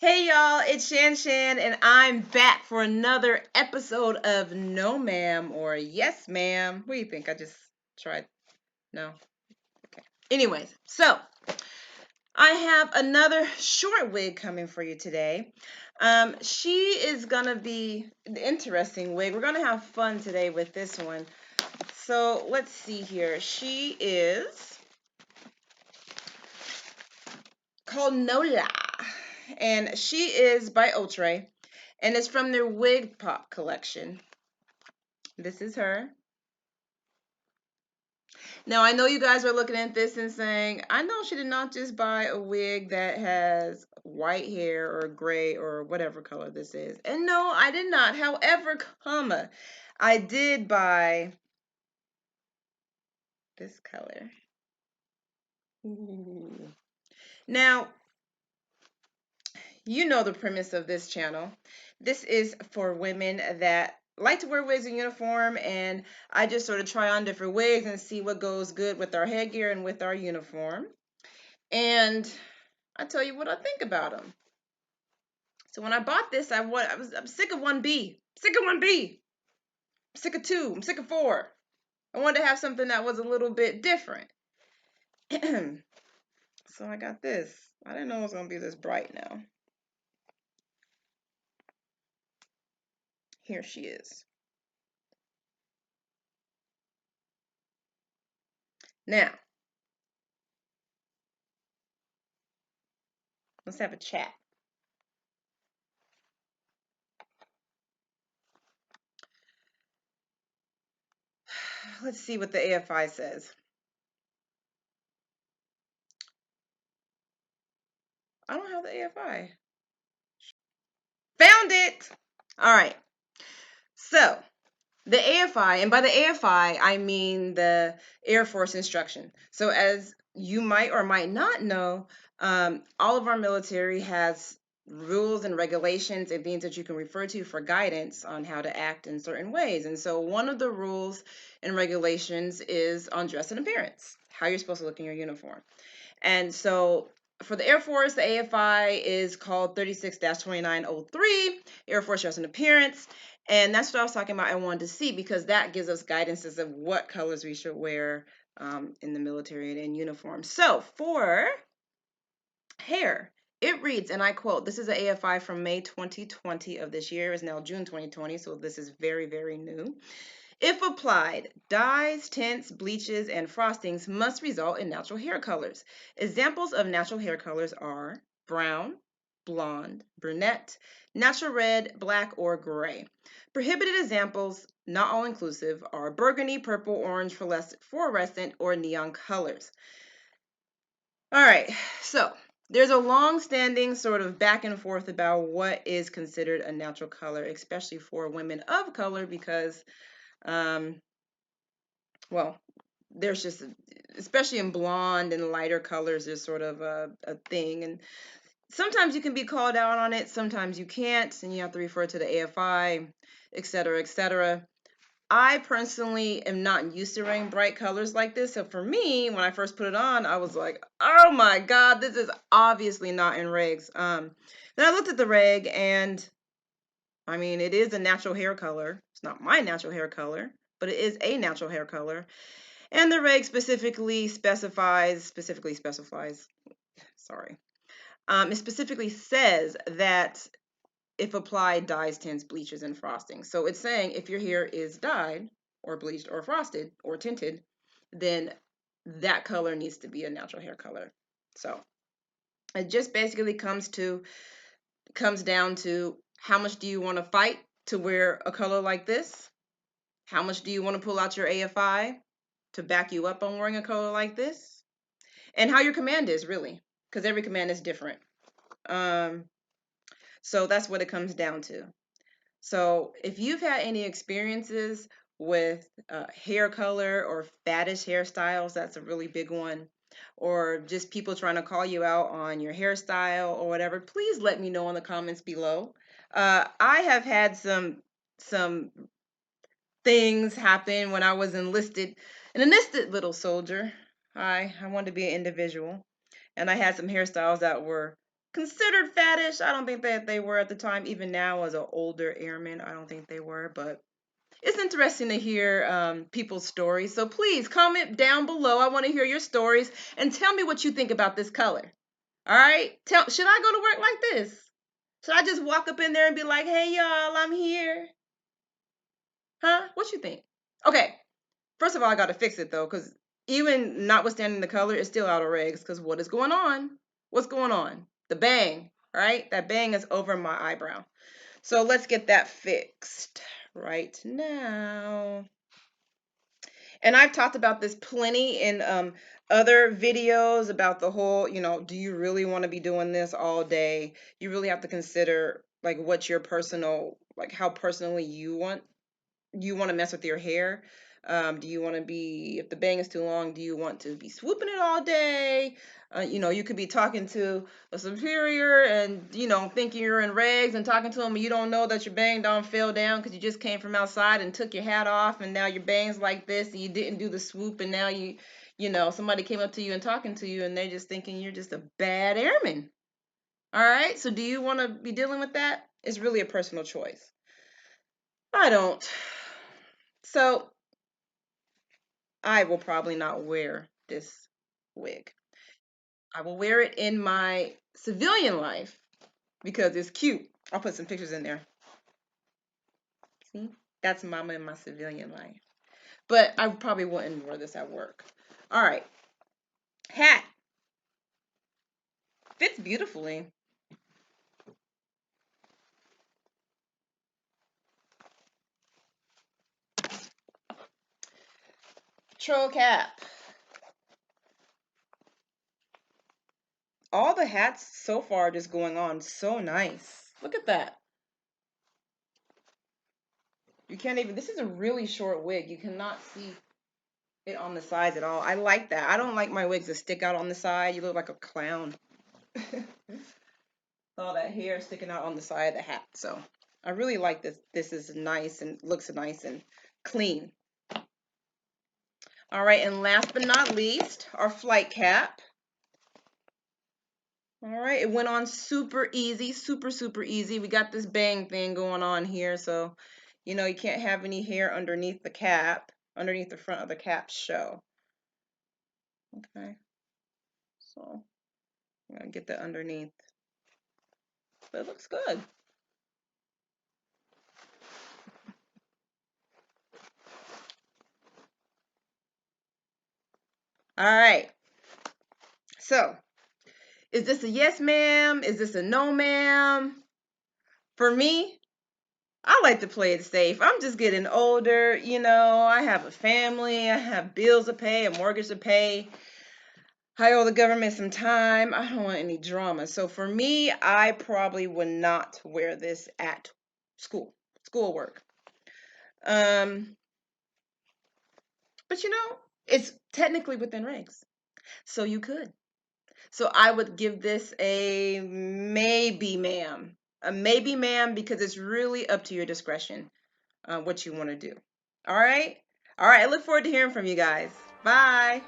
Hey y'all, it's Shan, and I'm back for another episode of Nomaam or Yesmaam. What do you think? I just tried. No? Okay. Anyways, so I have another short wig coming for you today. She is gonna be an interesting wig. We're gonna have fun today with this one. So let's see here. She is called Nola, and she is by Outre, and it's from their Wig Pop collection. This is her. Now, I know you guys are looking at this and saying, I know she did not just buy a wig that has white hair or gray or whatever color this is. And no, I did not. However, I did buy this color. Ooh. Now, you know the premise of this channel. This is for women that like to wear wigs in uniform, and I just sort of try on different wigs and see what goes good with our headgear and with our uniform. And I tell you what I think about them. So when I bought this, I'm sick of 1B. Sick of 1B. I'm sick of 2. I'm sick of 4. I wanted to have something that was a little bit different. So I got this. I didn't know it was going to be this bright now. Here she is. Now, let's have a chat. Let's see what the AFI says. I don't have the AFI. Found it! All right. So, the AFI, and by the AFI, I mean the Air Force instruction. So as you might or might not know, all of our military has rules and regulations and things that you can refer to for guidance on how to act in certain ways. And so one of the rules and regulations is on dress and appearance, how you're supposed to look in your uniform. And so for the Air Force, the AFI is called 36-2903, Air Force Dress and Appearance. And that's what I was talking about. I wanted to see because that gives us guidances of what colors we should wear in the military and in uniform. So for hair, it reads, and I quote, this is an AFI from May 2020 of this year. It's now June 2020, so this is very, very new. If applied, dyes, tints, bleaches, and frostings must result in natural hair colors. Examples of natural hair colors are brown, blonde, brunette, natural red, black, or gray. Prohibited examples, not all inclusive, are burgundy, purple, orange, fluorescent, or neon colors. All right, so there's a long-standing sort of back and forth about what is considered a natural color, especially for women of color, because well, there's just, especially in blonde and lighter colors, there's sort of a thing. And sometimes you can be called out on it, sometimes you can't, and you have to refer to the AFI, etc., etc. I personally am not used to wearing bright colors like this. So for me, when I first put it on, I was like, oh my God, this is obviously not in regs. Then I looked at the reg, and I mean, it is a natural hair color. It's not my natural hair color, but it is a natural hair color. And the reg specifically specifies, sorry, it specifically says that if applied, dyes, tints, bleaches, and frosting. So it's saying if your hair is dyed or bleached or frosted or tinted, then that color needs to be a natural hair color. So it just basically comes down to how much do you want to fight to wear a color like this? How much do you want to pull out your AFI to back you up on wearing a color like this? And how your command is, really, because every command is different. So that's what it comes down to. So if you've had any experiences with hair color or faddish hairstyles, that's a really big one, or just people trying to call you out on your hairstyle or whatever, please let me know in the comments below. I have had some things happen when I was an enlisted little soldier. I wanted to be an individual, and I had some hairstyles that were considered faddish. I don't think that they were at the time. Even now, as an older airman, I don't think they were. But it's interesting to hear people's stories. So please comment down below. I want to hear your stories and tell me what you think about this color. All right? Should I go to work like this? Should I just walk up in there and be like, "Hey y'all, I'm here"? Huh? What you think? Okay. First of all, I got to fix it though, because even notwithstanding the color, it's still out of regs. Because what is going on? What's going on? The bang, right? That bang is over my eyebrow. So let's get that fixed right now. And I've talked about this plenty in other videos about the whole, do you really want to be doing this all day? You really have to consider like what your personal, like how personally you want to mess with your hair. Do you want to be, if the bang is too long, do you want to be swooping it all day? You could be talking to a superior and, thinking you're in regs and talking to them and you don't know that your bang don't fell down because you just came from outside and took your hat off and now your bang's like this and you didn't do the swoop and now somebody came up to you and talking to you and they're just thinking you're just a bad airman. All right. So do you want to be dealing with that? It's really a personal choice. I don't. So I will probably not wear this wig. I will wear it in my civilian life because it's cute. I'll put some pictures in there. See? That's mama in my civilian life. But I probably wouldn't wear this at work. All right. Hat. Fits beautifully. Troll cap. All the hats so far just going on so nice. Look at that. You can't even, this is a really short wig. You cannot see it on the sides at all. I like that. I don't like my wigs to stick out on the side. You look like a clown. All that hair sticking out on the side of the hat. So I really like this. This is nice and looks nice and clean. All right, and last but not least, our flight cap. All right, it went on super easy, super easy. We got this bang thing going on here, so you can't have any hair underneath the cap, underneath the front of the cap show. Okay, so I'm gonna get that underneath, but it looks good. All right, so is this a yes ma'am? Is this a no ma'am? For me, I like to play it safe. I'm just getting older, I have a family, I have bills to pay, a mortgage to pay. I owe the government some time. I don't want any drama. So for me, I probably would not wear this at schoolwork. But it's technically within regs. So you could. So I would give this a maybe, ma'am. A maybe, ma'am, because it's really up to your discretion what you want to do. All right? All right. I look forward to hearing from you guys. Bye.